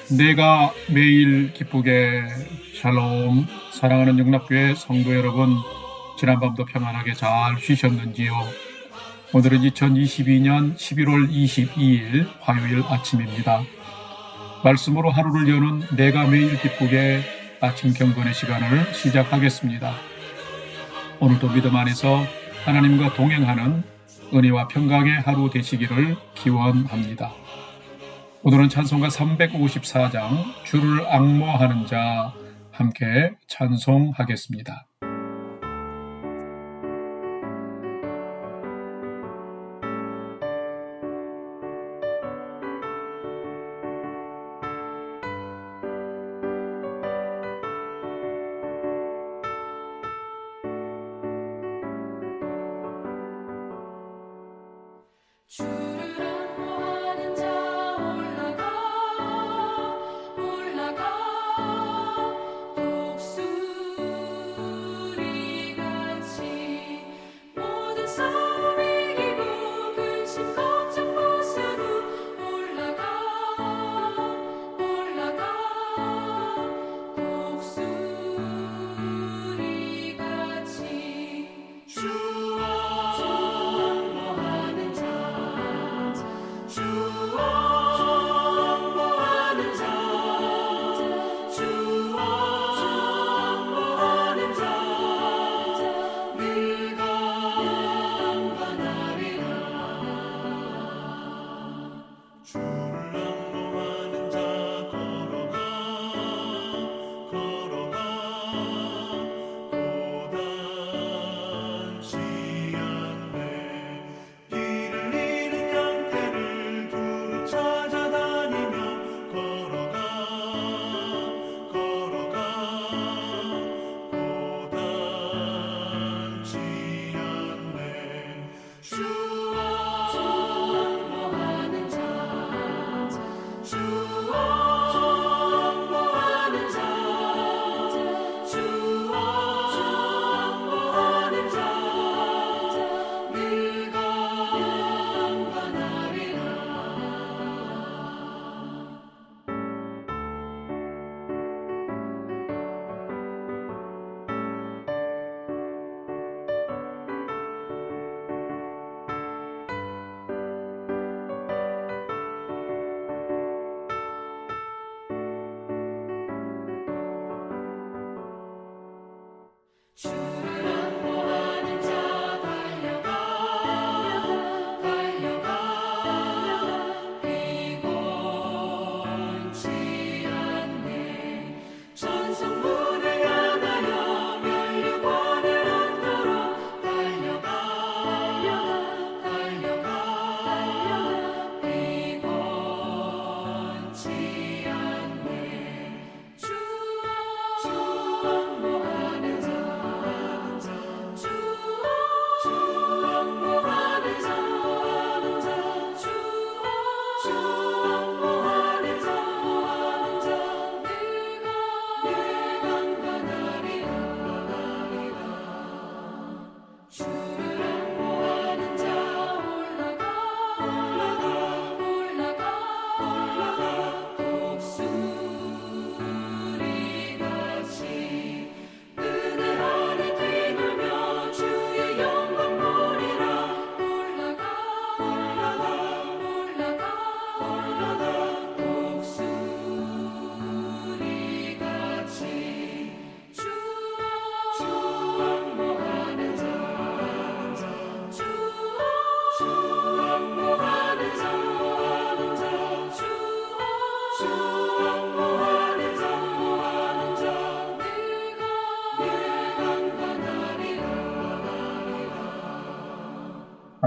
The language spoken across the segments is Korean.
내가 매일 기쁘게. 샬롬. 사랑하는 영락교회 성도 여러분, 지난밤도 평안하게 잘 쉬셨는지요? 오늘은 2022년 11월 22일 화요일 아침입니다. 말씀으로 하루를 여는 내가 매일 기쁘게 아침 경건의 시간을 시작하겠습니다. 오늘도 믿음 안에서 하나님과 동행하는 은혜와 평강의 하루 되시기를 기원합니다. 오늘은 찬송가 354장 주를 앙모하는 자 함께 찬송하겠습니다.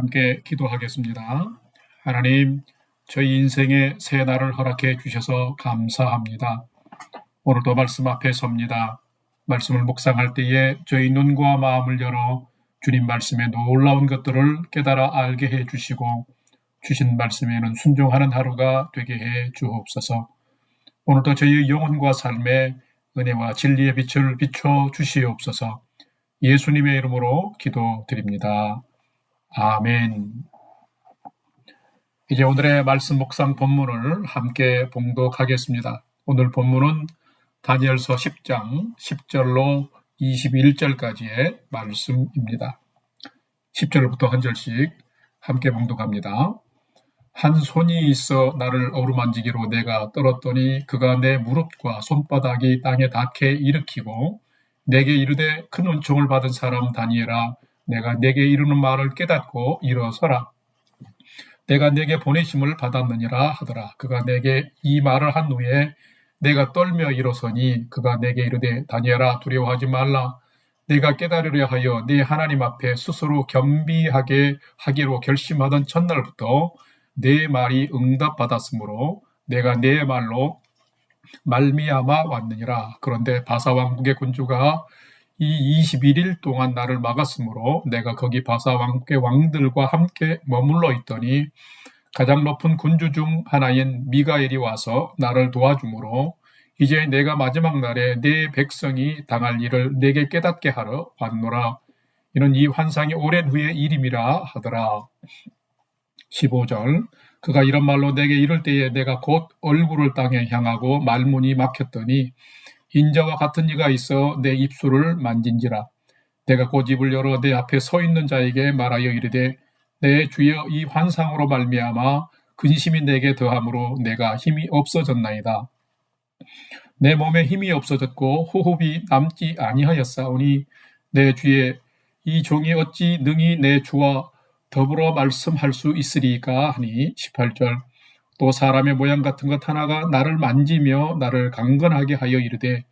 함께 기도하겠습니다. 하나님, 저희 인생의 새 날을 허락해 주셔서 감사합니다. 오늘도 말씀 앞에 섭니다. 말씀을 묵상할 때에 저희 눈과 마음을 열어 주님 말씀에 놀라운 것들을 깨달아 알게 해 주시고 주신 말씀에는 순종하는 하루가 되게 해 주옵소서. 오늘도 저희 영혼과 삶에 은혜와 진리의 빛을 비춰 주시옵소서. 예수님의 이름으로 기도드립니다. 아멘. 이제 오늘의 말씀 묵상 본문을 함께 봉독하겠습니다. 오늘 본문은 다니엘서 10장 10절로 21절까지의 말씀입니다. 10절부터 한 절씩 함께 봉독합니다. 한 손이 있어 나를 어루만지기로 내가 떨었더니 그가 내 무릎과 손바닥이 땅에 닿게 일으키고 내게 이르되 큰 은총을 받은 사람 다니엘아 내가 내게 이르는 말을 깨닫고 일어서라. 내가 내게 보내심을 받았느니라 하더라. 그가 내게 이 말을 한 후에 내가 떨며 일어서니 그가 내게 이르되 다니엘아 두려워하지 말라. 내가 깨달으려 하여 네 하나님 앞에 스스로 겸비하게 하기로 결심하던 첫날부터 내 말이 응답받았으므로 내가 내 말로 말미암아 왔느니라. 그런데 바사왕국의 군주가 이 21일 동안 나를 막았으므로 내가 거기 바사왕국의 왕들과 함께 머물러 있더니 가장 높은 군주 중 하나인 미가엘이 와서 나를 도와주므로 이제 내가 마지막 날에 내 백성이 당할 일을 내게 깨닫게 하러 왔노라. 이는 이 환상이 오랜 후의 일임이라 하더라. 15절 그가 이런 말로 내게 이를 때에 내가 곧 얼굴을 땅에 향하고 말문이 막혔더니 인자와 같은 이가 있어 내 입술을 만진지라. 내가 곧 입을 열어 내 앞에 서 있는 자에게 말하여 이르되 내 주여 이 환상으로 말미암아 근심이 내게 더함으로 내가 힘이 없어졌나이다. 내 몸에 힘이 없어졌고 호흡이 남지 아니하였사오니 내 주의 이 종이 어찌 능히 내 주와 더불어 말씀할 수 있으리까 하니 18절 또 사람의 모양 같은 것 하나가 나를 만지며 나를 강건하게 하여 이르되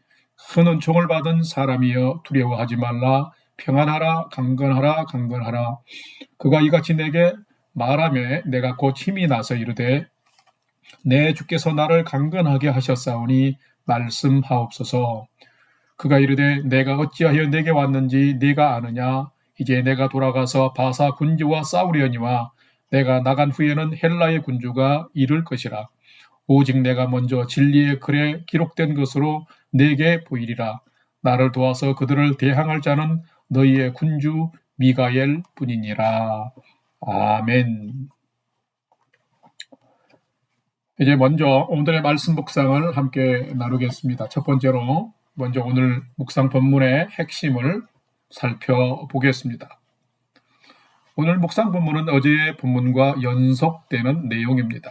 큰 은총을 받은 사람이여 두려워하지 말라 평안하라 강건하라 강건하라. 그가 이같이 내게 말하며 내가 곧 힘이 나서 이르되 내 주께서 나를 강건하게 하셨사오니 말씀하옵소서. 그가 이르되 내가 어찌하여 내게 왔는지 네가 아느냐. 이제 내가 돌아가서 바사 군주와 싸우려니와 내가 나간 후에는 헬라의 군주가 이를 것이라. 오직 내가 먼저 진리의 글에 기록된 것으로 내게 보이리라. 나를 도와서 그들을 대항할 자는 너희의 군주 미가엘 뿐이니라. 아멘. 이제 먼저 오늘의 말씀 묵상을 함께 나누겠습니다. 첫 번째로 먼저 오늘 묵상 본문의 핵심을 살펴보겠습니다. 오늘 묵상 본문은 어제의 본문과 연속되는 내용입니다.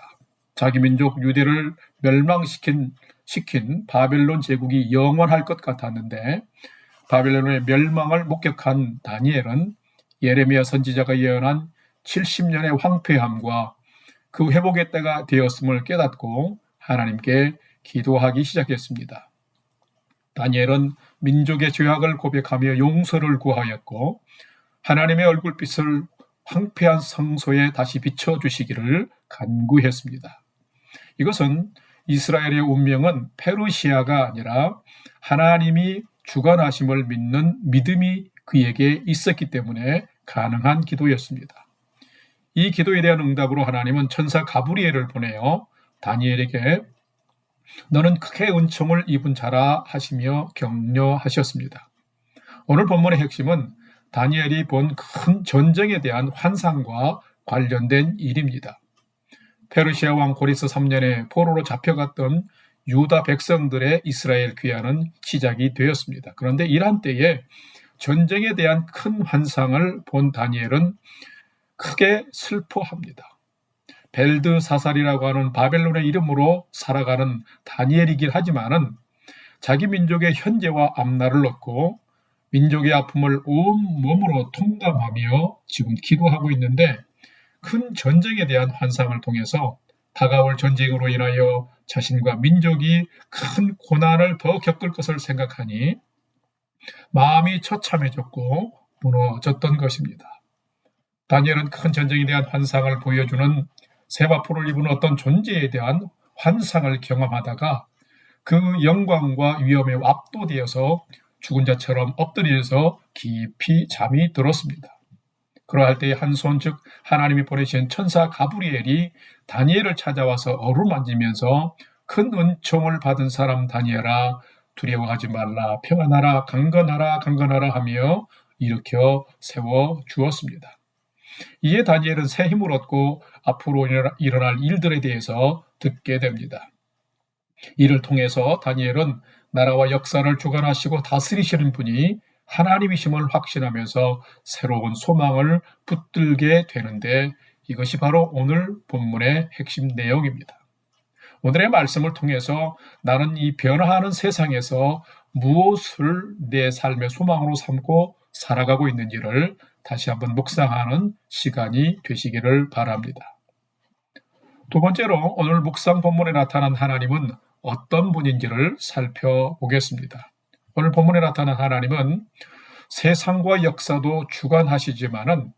자기 민족 유대를 멸망시킨 바벨론 제국이 영원할 것 같았는데 바벨론의 멸망을 목격한 다니엘은 예레미야 선지자가 예언한 70년의 황폐함과 그 회복의 때가 되었음을 깨닫고 하나님께 기도하기 시작했습니다. 다니엘은 민족의 죄악을 고백하며 용서를 구하였고 하나님의 얼굴빛을 황폐한 성소에 다시 비춰주시기를 간구했습니다. 이것은 이스라엘의 운명은 페르시아가 아니라 하나님이 주관하심을 믿는 믿음이 그에게 있었기 때문에 가능한 기도였습니다. 이 기도에 대한 응답으로 하나님은 천사 가브리엘을 보내어 다니엘에게 너는 크게 은총을 입은 자라 하시며 격려하셨습니다. 오늘 본문의 핵심은 다니엘이 본 큰 전쟁에 대한 환상과 관련된 일입니다. 페르시아 왕 고리스 3년에 포로로 잡혀갔던 유다 백성들의 이스라엘 귀환은 시작이 되었습니다. 그런데 이러한 때에 전쟁에 대한 큰 환상을 본 다니엘은 크게 슬퍼합니다. 벨드사살이라고 하는 바벨론의 이름으로 살아가는 다니엘이긴 하지만은 자기 민족의 현재와 앞날을 얻고 민족의 아픔을 온 몸으로 통감하며 지금 기도하고 있는데 큰 전쟁에 대한 환상을 통해서 다가올 전쟁으로 인하여 자신과 민족이 큰 고난을 더 겪을 것을 생각하니 마음이 처참해졌고 무너졌던 것입니다. 다니엘은 큰 전쟁에 대한 환상을 보여주는 세바포를 입은 어떤 존재에 대한 환상을 경험하다가 그 영광과 위엄에 압도되어서 죽은 자처럼 엎드려서 깊이 잠이 들었습니다. 그러할 때에 한 손 즉 하나님이 보내신 천사 가브리엘이 다니엘을 찾아와서 어루만지면서 큰 은총을 받은 사람 다니엘아 두려워하지 말라 평안하라 강건하라 강건하라 하며 일으켜 세워 주었습니다. 이에 다니엘은 새 힘을 얻고 앞으로 일어날 일들에 대해서 듣게 됩니다. 이를 통해서 다니엘은 나라와 역사를 주관하시고 다스리시는 분이 하나님이심을 확신하면서 새로운 소망을 붙들게 되는데, 이것이 바로 오늘 본문의 핵심 내용입니다. 오늘의 말씀을 통해서 나는 이 변화하는 세상에서 무엇을 내 삶의 소망으로 삼고 살아가고 있는지를 다시 한번 묵상하는 시간이 되시기를 바랍니다. 두 번째로 오늘 묵상 본문에 나타난 하나님은 어떤 분인지를 살펴보겠습니다. 오늘 본문에 나타난 하나님은 세상과 역사도 주관하시지만은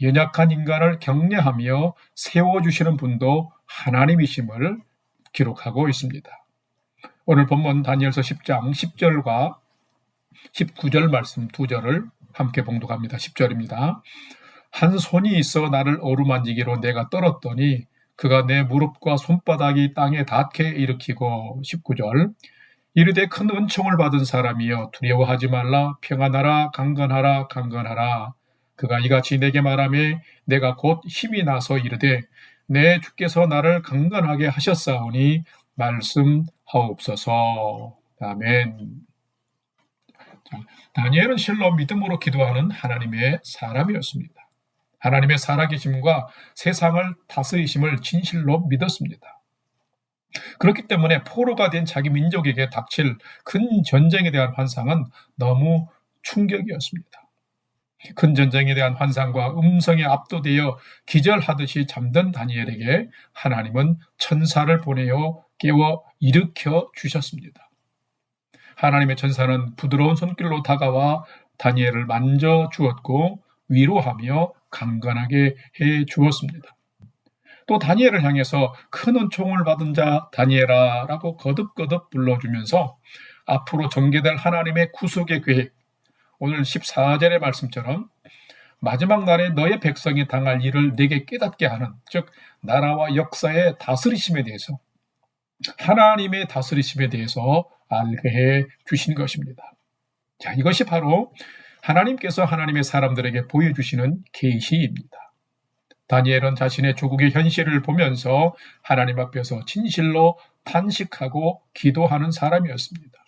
연약한 인간을 격려하며 세워주시는 분도 하나님이심을 기록하고 있습니다. 오늘 본문 다니엘서 10장 10절과 19절 말씀 두 절을 함께 봉독합니다. 10절입니다. 한 손이 있어 나를 어루만지기로 내가 떨었더니 그가 내 무릎과 손바닥이 땅에 닿게 일으키고, 19절, 이르되 큰 은총을 받은 사람이여 두려워하지 말라. 평안하라. 강건하라. 강건하라. 그가 이같이 내게 말하며 내가 곧 힘이 나서 이르되 내 주께서 나를 강건하게 하셨사오니 말씀하옵소서. 아멘. 다니엘은 실로 믿음으로 기도하는 하나님의 사람이었습니다. 하나님의 살아계심과 세상을 다스리심을 진실로 믿었습니다. 그렇기 때문에 포로가 된 자기 민족에게 닥칠 큰 전쟁에 대한 환상은 너무 충격이었습니다. 큰 전쟁에 대한 환상과 음성에 압도되어 기절하듯이 잠든 다니엘에게 하나님은 천사를 보내어 깨워 일으켜 주셨습니다. 하나님의 천사는 부드러운 손길로 다가와 다니엘을 만져 주었고 위로하며 강건하게 해 주었습니다. 또 다니엘을 향해서 큰 은총을 받은 자 다니엘아 라고 거듭거듭 불러주면서 앞으로 전개될 하나님의 구속의 계획, 오늘 14절의 말씀처럼 마지막 날에 너의 백성이 당할 일을 내게 깨닫게 하는, 즉 나라와 역사의 다스리심에 대해서, 하나님의 다스리심에 대해서 알게 해 주신 것입니다. 자, 이것이 바로 하나님께서 하나님의 사람들에게 보여주시는 계시입니다. 다니엘은 자신의 조국의 현실을 보면서 하나님 앞에서 진실로 탄식하고 기도하는 사람이었습니다.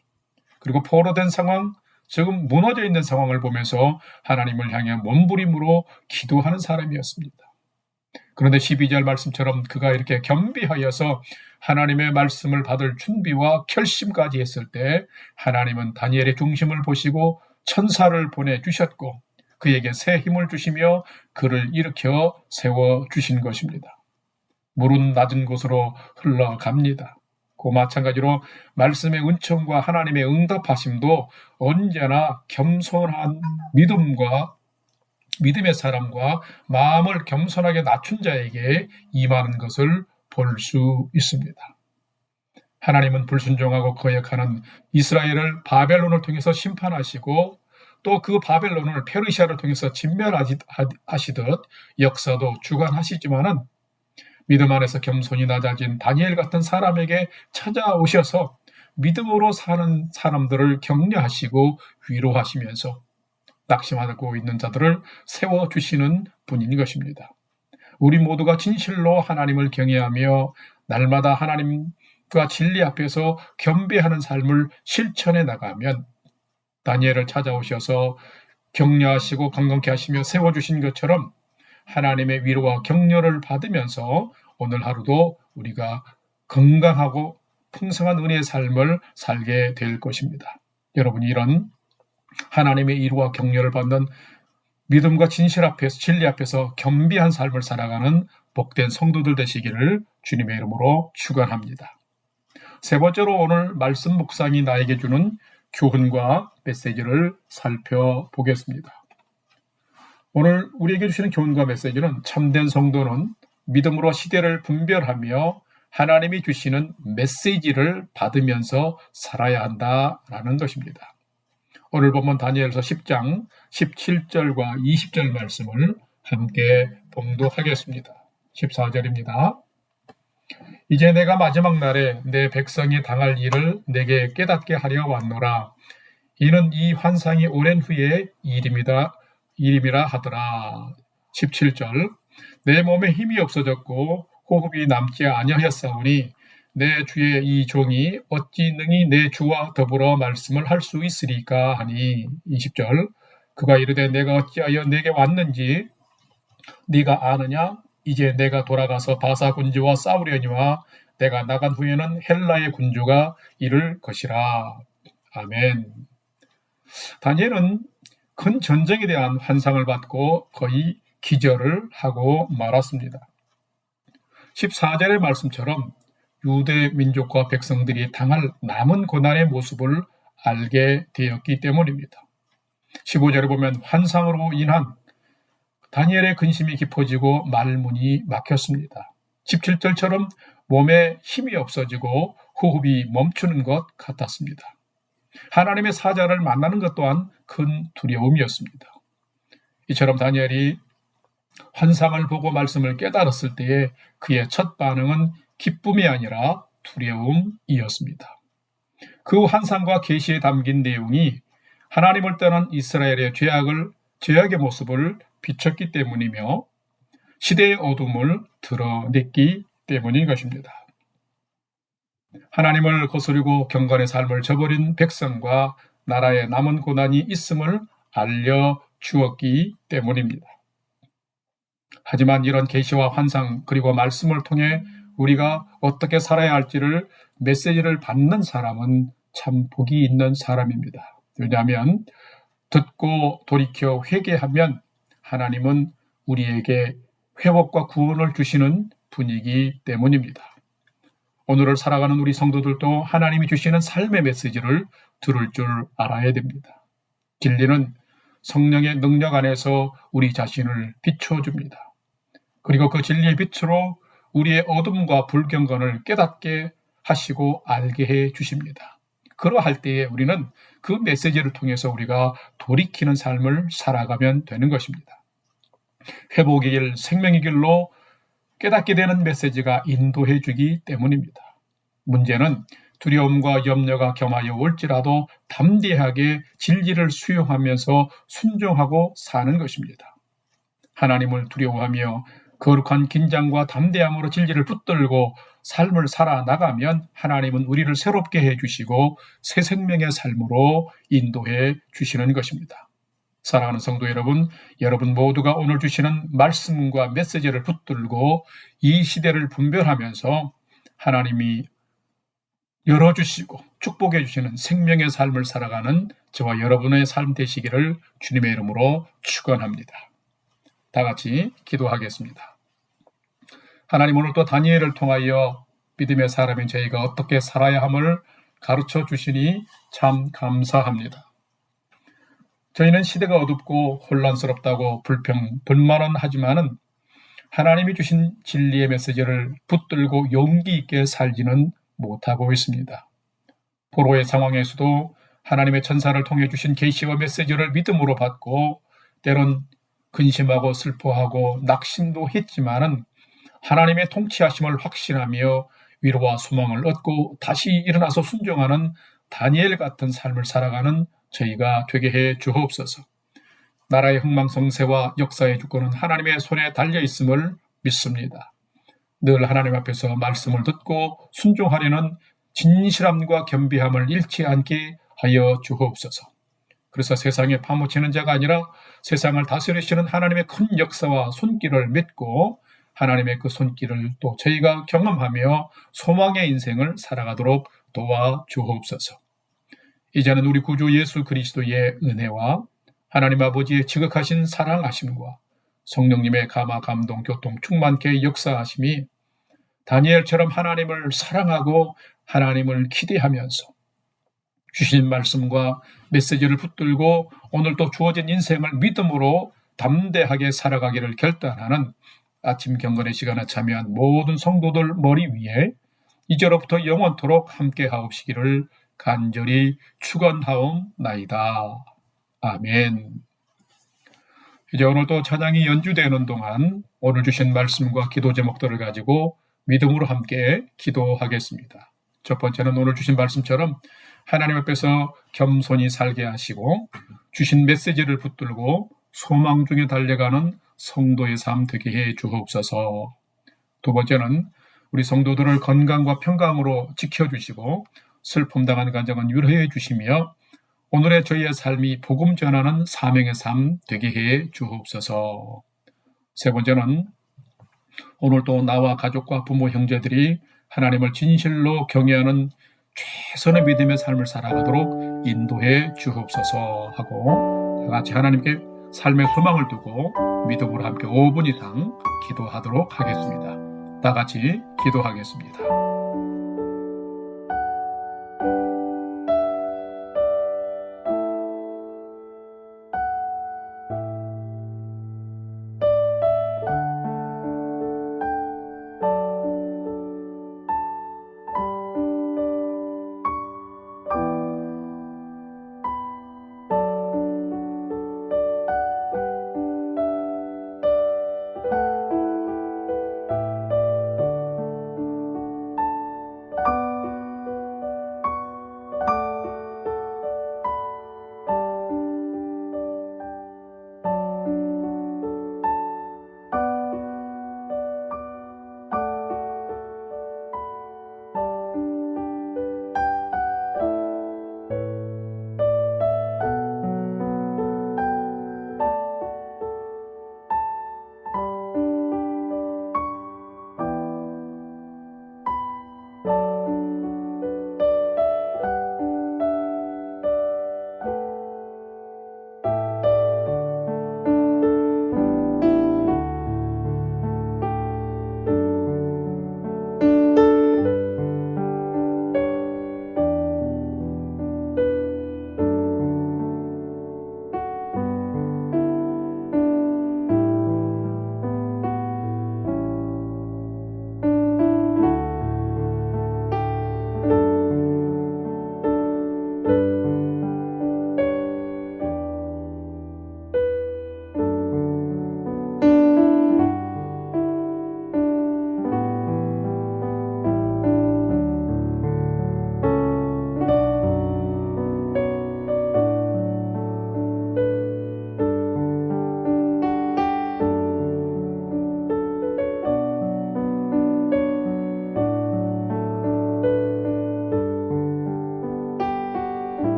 그리고 포로된 상황, 지금 무너져 있는 상황을 보면서 하나님을 향해 몸부림으로 기도하는 사람이었습니다. 그런데 12절 말씀처럼 그가 이렇게 겸비하여서 하나님의 말씀을 받을 준비와 결심까지 했을 때 하나님은 다니엘의 중심을 보시고 천사를 보내주셨고 그에게 새 힘을 주시며 그를 일으켜 세워주신 것입니다. 물은 낮은 곳으로 흘러갑니다. 그 마찬가지로 말씀의 은총과 하나님의 응답하심도 언제나 겸손한 믿음의 사람과 마음을 겸손하게 낮춘 자에게 임하는 것을 볼 수 있습니다. 하나님은 불순종하고 거역하는 이스라엘을 바벨론을 통해서 심판하시고 또 그 바벨론을 페르시아를 통해서 진멸하시듯 역사도 주관하시지만은 믿음 안에서 겸손히 낮아진 다니엘 같은 사람에게 찾아오셔서 믿음으로 사는 사람들을 격려하시고 위로하시면서 낙심하고 있는 자들을 세워주시는 분인 것입니다. 우리 모두가 진실로 하나님을 경외하며 날마다 하나님과 진리 앞에서 겸비하는 삶을 실천해 나가면 다니엘을 찾아오셔서 격려하시고 강건케 하시며 세워주신 것처럼 하나님의 위로와 격려를 받으면서 오늘 하루도 우리가 건강하고 풍성한 은혜의 삶을 살게 될 것입니다. 여러분이 이런 하나님의 위로와 격려를 받는 믿음과 진리 앞에서 겸비한 삶을 살아가는 복된 성도들 되시기를 주님의 이름으로 축원합니다. 세 번째로 오늘 말씀 묵상이 나에게 주는 교훈과 메시지를 살펴보겠습니다. 오늘 우리에게 주시는 교훈과 메시지는 참된 성도는 믿음으로 시대를 분별하며 하나님이 주시는 메시지를 받으면서 살아야 한다라는 것입니다. 오늘 보면 다니엘서 10장 17절과 20절 말씀을 함께 봉독하겠습니다. 14절입니다. 이제 내가 마지막 날에 내 백성이 당할 일을 내게 깨닫게 하려 왔노라. 이는 이 환상이 오랜 후에 일임이라 하더라. 17절 내 몸에 힘이 없어졌고 호흡이 남지 아니하였사오니 내 주의 이 종이 어찌 능히 내 주와 더불어 말씀을 할 수 있으리까 하니 20절 그가 이르되 내가 어찌하여 내게 왔는지 네가 아느냐 이제 내가 돌아가서 바사 군주와 싸우려니와 내가 나간 후에는 헬라의 군주가 이를 것이라. 아멘. 다니엘은 큰 전쟁에 대한 환상을 받고 거의 기절을 하고 말았습니다. 14절의 말씀처럼 유대 민족과 백성들이 당할 남은 고난의 모습을 알게 되었기 때문입니다. 15절에 보면 환상으로 인한 다니엘의 근심이 깊어지고 말문이 막혔습니다. 17절처럼 몸에 힘이 없어지고 호흡이 멈추는 것 같았습니다. 하나님의 사자를 만나는 것 또한 큰 두려움이었습니다. 이처럼 다니엘이 환상을 보고 말씀을 깨달았을 때에 그의 첫 반응은 기쁨이 아니라 두려움이었습니다. 그 환상과 계시에 담긴 내용이 하나님을 떠난 이스라엘의 죄악의 모습을 비췄기 때문이며 시대의 어둠을 드러냈기 때문인 것입니다. 하나님을 거스르고 경건의 삶을 저버린 백성과 나라에 남은 고난이 있음을 알려주었기 때문입니다. 하지만 이런 계시와 환상 그리고 말씀을 통해 우리가 어떻게 살아야 할지를 메시지를 받는 사람은 참 복이 있는 사람입니다. 왜냐하면 듣고 돌이켜 회개하면 하나님은 우리에게 회복과 구원을 주시는 분이기 때문입니다. 오늘을 살아가는 우리 성도들도 하나님이 주시는 삶의 메시지를 들을 줄 알아야 됩니다. 진리는 성령의 능력 안에서 우리 자신을 비춰줍니다. 그리고 그 진리의 빛으로 우리의 어둠과 불경건을 깨닫게 하시고 알게 해 주십니다. 그러할 때에 우리는 그 메시지를 통해서 우리가 돌이키는 삶을 살아가면 되는 것입니다. 회복의 길, 생명의 길로 깨닫게 되는 메시지가 인도해 주기 때문입니다. 문제는 두려움과 염려가 겸하여 올지라도 담대하게 진리를 수용하면서 순종하고 사는 것입니다. 하나님을 두려워하며 거룩한 긴장과 담대함으로 진리를 붙들고 삶을 살아나가면 하나님은 우리를 새롭게 해주시고 새 생명의 삶으로 인도해 주시는 것입니다. 사랑하는 성도 여러분, 여러분 모두가 오늘 주시는 말씀과 메시지를 붙들고 이 시대를 분별하면서 하나님이 열어주시고 축복해 주시는 생명의 삶을 살아가는 저와 여러분의 삶 되시기를 주님의 이름으로 축원합니다. 다 같이 기도하겠습니다. 하나님, 오늘 또 다니엘을 통하여 믿음의 사람인 저희가 어떻게 살아야 함을 가르쳐 주시니 참 감사합니다. 저희는 시대가 어둡고 혼란스럽다고 불만은 하지만은 하나님이 주신 진리의 메시지를 붙들고 용기 있게 살지는 못하고 있습니다. 포로의 상황에서도 하나님의 천사를 통해 주신 계시와 메시지를 믿음으로 받고 때론 근심하고 슬퍼하고 낙심도 했지만은 하나님의 통치하심을 확신하며 위로와 소망을 얻고 다시 일어나서 순종하는 다니엘 같은 삶을 살아가는 저희가 되게 해 주옵소서. 나라의 흥망성쇠와 역사의 주권은 하나님의 손에 달려 있음을 믿습니다. 늘 하나님 앞에서 말씀을 듣고 순종하려는 진실함과 겸비함을 잃지 않게 하여 주옵소서. 그래서 세상에 파묻히는 자가 아니라 세상을 다스리시는 하나님의 큰 역사와 손길을 믿고 하나님의 그 손길을 또 저희가 경험하며 소망의 인생을 살아가도록 도와주옵소서. 이제는 우리 구주 예수 그리스도의 은혜와 하나님 아버지의 지극하신 사랑하심과 성령님의 감화 감동 교통 충만케 역사하심이 다니엘처럼 하나님을 사랑하고 하나님을 기대하면서 주신 말씀과 메시지를 붙들고 오늘 또 주어진 인생을 믿음으로 담대하게 살아가기를 결단하는 아침 경건의 시간에 참여한 모든 성도들 머리 위에 이제로부터 영원토록 함께 하옵시기를 간절히 축원하옵나이다. 아멘. 이제 오늘 또 찬양이 연주되는 동안 오늘 주신 말씀과 기도 제목들을 가지고 믿음으로 함께 기도하겠습니다. 첫 번째는 오늘 주신 말씀처럼 하나님 앞에서 겸손히 살게 하시고 주신 메시지를 붙들고 소망 중에 달려가는 성도의 삶 되게 해 주옵소서. 두 번째는 우리 성도들을 건강과 평강으로 지켜주시고 슬픔 당한 가정은 위로해 주시며 오늘의 저희의 삶이 복음 전하는 사명의 삶 되게 해 주옵소서. 세 번째는 오늘도 나와 가족과 부모 형제들이 하나님을 진실로 경외하는 최선의 믿음의 삶을 살아가도록 인도해 주옵소서 하고 다 같이 하나님께 삶의 소망을 두고 믿음으로 함께 5분 이상 기도하도록 하겠습니다. 다 같이 기도하겠습니다.